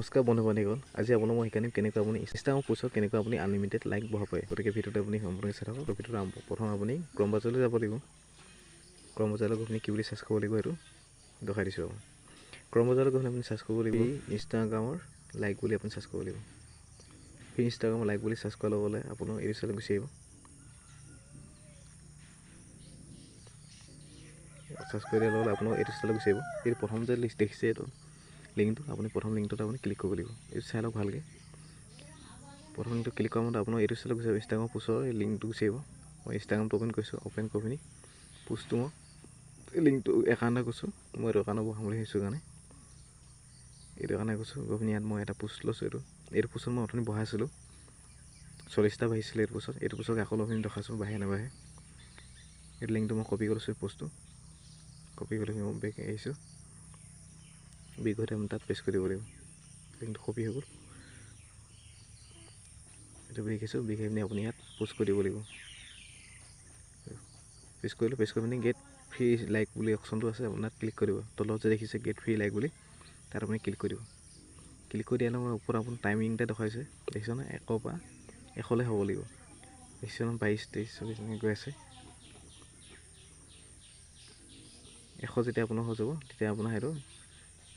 নমস্কাৰ বন্ধু বান্ধৱীসকল, আজি আপোনাক মই শিকাম কেনেকৈ আপুনি ইনষ্টাগ্ৰাম পোষ্টত কেনেকৈ আপুনি আনলিমিটেড লাইক বঢ়াব পাৰে। গতিকে ভিডিঅ'টো আপুনি সম্পূৰ্ণ চাই থাকক। ভিডিঅ'টো প্ৰথম আপুনি ক্ৰম ব্ৰাউজাৰলৈ যাব লাগিব। ক্ৰম ব্ৰাউজাৰলৈ গৈ আপুনি কি বুলি চাৰ্চ কৰিব লাগিব সেইটো দেখাই দিছোঁ। ক্ৰম ব্ৰাউজাৰলৈ গৈ আপুনি চাৰ্চ কৰিব লাগিব ইনষ্টাগ্ৰামৰ লাইক বুলি আপুনি চাৰ্চ কৰিব লাগিব। সেই ইনষ্টাগ্ৰামৰ লাইক বুলি চাৰ্চ কৰাৰ লগে লগে আপোনাৰ এই চালে গুচি আহিব। চাৰ্চ কৰি দিয়াৰ লগে লগে আপোনাৰ এইটো চালে গুচি আহিব। এই প্ৰথম যে লিষ্ট দেখিছে এইটো লিংকটো, আপুনি প্ৰথম লিংকটোত আপুনি ক্লিক কৰিব লাগিব। এইটো চাই লওক ভালকৈ। প্ৰথম লিংকটো ক্লিক কৰা মতে আপোনাৰ এইটো চালে গুচি আহিব। ইনষ্টাগ্ৰামৰ পোষ্টৰ এই লিংকটো গুচি আহিব। মই ইনষ্টাগ্ৰামটো অ'পেন কৰিছোঁ। অ'পেন কৰি পিনি পোষ্টটো মই লিংকটো একাউণ্টে কৈছোঁ। মই এইটো একাউণ্ট বহাম বুলি ভাবিছোঁ কাৰণে এইটো কাৰণে কৈছোঁ। গৈ পিনি ইয়াত মই এটা পোষ্ট লৈছোঁ। এইটো পোষ্টত মই অথনি বহাইছিলোঁ 40টা বাঢ়িছিলে। এইটো পোষ্টত আকৌ লৈ পিনি দেখাইছোঁ বাঢ়ে নাবাঢ়ে। এইটো লিংকটো মই কপি কৰিছোঁ। পোষ্টটো কপি কৰি মই বেক আহিছোঁ। বেক হৈ আমি তাত পেষ্ট কৰি দিব লাগিব। লিংকটো কপি হৈ গ'ল। এইটো বেক আহিছোঁ। বেক আহি পিনি আপুনি ইয়াত পোষ্ট কৰি দিব লাগিব। পেষ্ট কৰিলোঁ। পেষ্ট কৰি পিনি গেট ফ্ৰী লাইক বুলি অপশ্যনটো আছে, আপোনাৰ ক্লিক কৰিব। তলত যে দেখিছে গেট ফ্ৰী লাইক বুলি, তাত আপুনি ক্লিক কৰি দিব। ক্লিক কৰি দিয়াৰ লগে ওপৰত আপুনি টাইমিং এটা দেখাইছে, দেখিছেনে? 100 পৰা 100লৈ হ'ব লাগিব। দেখিছেনে? 22, 23, 24 এনেকৈ গৈ আছে। 100 যেতিয়া আপোনাৰ হৈ যাব, তেতিয়া আপোনাৰ সেইটো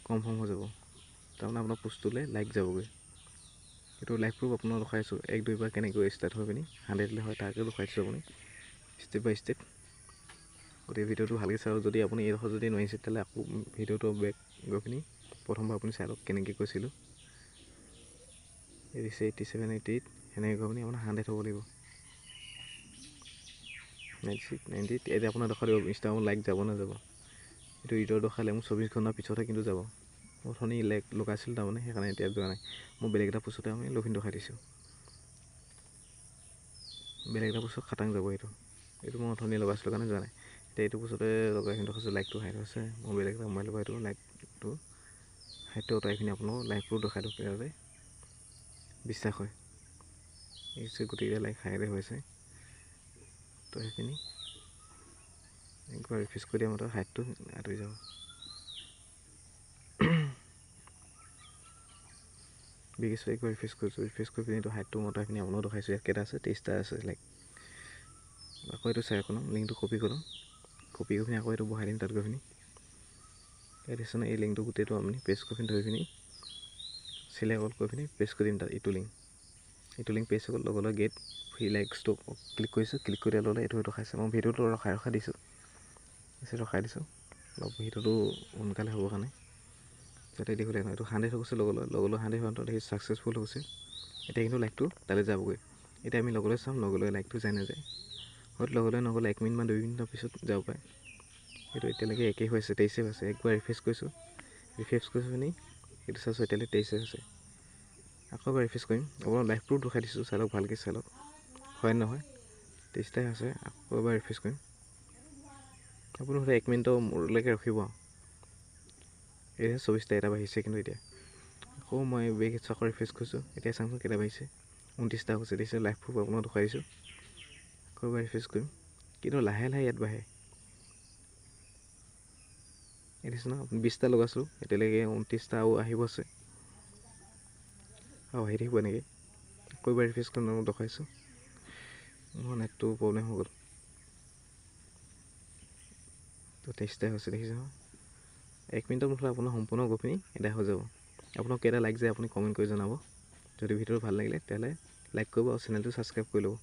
কনফাৰ্ম হৈ যাব। তাৰমানে আপোনাৰ পোষ্টটোলৈ লাইক যাবগৈ। এইটো লাইভ প্ৰুফ আপোনাৰ দেখাইছোঁ 1, 2 পৰা কেনেকৈ ষ্টাৰ্ট হৈ পিনি 100লৈ হয় তাকে দেখাইছোঁ আপুনি ষ্টেপ বাই ষ্টেপ। গতিকে ভিডিঅ'টো ভালকৈ চাওক। যদি আপুনি এইডোখৰ যদি নোৱাৰিছে তেতিয়াহ'লে আকৌ ভিডিঅ'টো বেক গৈ পিনি প্ৰথমবাৰ আপুনি চাই লওক কেনেকৈ কৈছিলোঁ। 86, 87, 88 সেনেকৈ গৈ পিনি আপোনাৰ 100 হ'ব লাগিব। 96, 98 এতিয়া আপোনাৰ দেখাই দিব ইনষ্টাগ্ৰামত লাইক যাব নাযাব। এইটো ইউটিউবৰ দেখালে মোৰ 24 ঘণ্টাৰ পিছতহে কিন্তু যাব। অথনি লাইক লগাইছিলোঁ তাৰমানে সেইকাৰণে এতিয়া যোৱা নাই। মই বেলেগ এটা পোষ্টতে আমি লখিন দেখাই দিছোঁ। বেলেগ এটা পোষ্টত খাটাং যাব। এইটো মই অথনি লগাইছিলোঁ কাৰণে যোৱা নাই। এতিয়া এইটো পোষ্টতে লগাই দেখাইছোঁ লাইকটো হাইট হৈছে। মই বেলেগ এটা মোবাইল লগাই দিওঁ লাইকটো হাইটটো অঁতৰাই পিনি আপোনালোকক লাইকটো দেখাই দিওঁ যাতে বিশ্বাস হয়। এই গোটেইকেইটা লাইক হাইৰে হৈছে। তো সেইখিনি একবাৰ ৰিফ্ৰেছ কৰি দিয়া মতে হাইটটো আঁতৰি যাব। বিগেছোঁ একবাৰ ৰিফ্ৰেছ কৰিছোঁ। ৰিফ্ৰেছ কৰি পিনি এইটো হাইটটো মতাই পিনি আপোনালোকক দেখাইছোঁ। ইয়াত কেইটা আছে? 23টা আছে লাইক। আকৌ এইটো চাই অকণ লিংকটো কপি কৰোঁ। কপি কৰি পিনি আকৌ এইটো বহাই দিম তাত গৈ পিনি। ইয়াত দিছে এই লিংকটো গোটেইটো আপুনি পেষ্ট কৰি পিনি ধৰি পিনি চিলেক্ট অল কৰি পিনি পেষ্ট কৰি দিম তাত এইটো লিংক পেষ্ট হৈ গ'ল। লগে লগে গেট ফ্ৰী লাইকছটো ক্লিক কৰিছোঁ। ক্লিক কৰি দিয়াৰ লগে এইটো ৰখাইছে। মই ভিডিঅ'টো ৰখাই দিছোঁ। অলপ ভিডিঅ'টো সোনকালে হ'বৰ কাৰণে যাতে দেখিলে এইটো 100 হৈ গৈছে। লগে লগে 100 হোৱাটো দেখি ছাকচেছফুল হৈছে। এতিয়া কিন্তু লাইকটো তালৈ যাবগৈ। এতিয়া আমি লগে চাম লগে লাইকটো যায় নাযায়। হয়তো লগে নগ'লে 1 মিনিট বা 2 মিনিটৰ পিছত যাব পাৰে। সেইটো এতিয়ালৈকে একেই হৈ আছে। 23 হৈছে। একবাৰ ৰিফ্ৰেছ কৰিছোঁ পিনি এইটো চাইছোঁ এতিয়ালৈকে 23 হৈছে। আকৌ এবাৰ ৰিফ্ৰেছ কৰিম। আপোনাৰ লাইভ প্ৰুফ দেখাই দিছোঁ। চাই লওক ভালকৈ চাই লওক হয় নহয়। 23টাই হৈছে। আকৌ এবাৰ ৰিফ্ৰেছ কৰিম। আপুনি 1 মিনিটলৈকে ৰখিব। এই 24টা এটা বাঢ়িছে কিন্তু এতিয়া আকৌ মই বেগ আকৌ ৰিফ্ৰেছ কৰিছোঁ। এতিয়া চাওঁচোন কেইটা বাঢ়িছে। 29টা হৈছে। দেখিছে লাইভ প্ৰুফ আপোনাক দেখাই দিছোঁ। আকৌ এবাৰ ৰিফ্ৰেছ কৰিম। কিন্তু লাহে লাহে ইয়াত বাঢ়ে। এই দিছোঁ ন 20টা লগাইছোঁ। এতিয়ালৈকে 29টা আৰু আহিব আছে আৰু আহি থাকিব এনেকৈ। আকৌ এবাৰ ৰিফ্ৰেছ কৰি মই দেখাইছোঁ। মোৰ নেটটো প্ৰব্লেম হৈ গ'ল। তো 23টাই হৈছে। দেখিছে নহয় 1 মিনিটৰ মুঠতে আপোনাৰ সম্পূৰ্ণ গৈ পিনি এটা হৈ যাব। আপোনাক কেইটা লাইক যায় আপুনি কমেণ্ট কৰি জনাব। যদি ভিডিঅ'টো ভাল লাগিলে তেতিয়াহ'লে লাইক কৰিব আৰু চেনেলটো ছাবস্ক্ৰাইব কৰি ল'ব।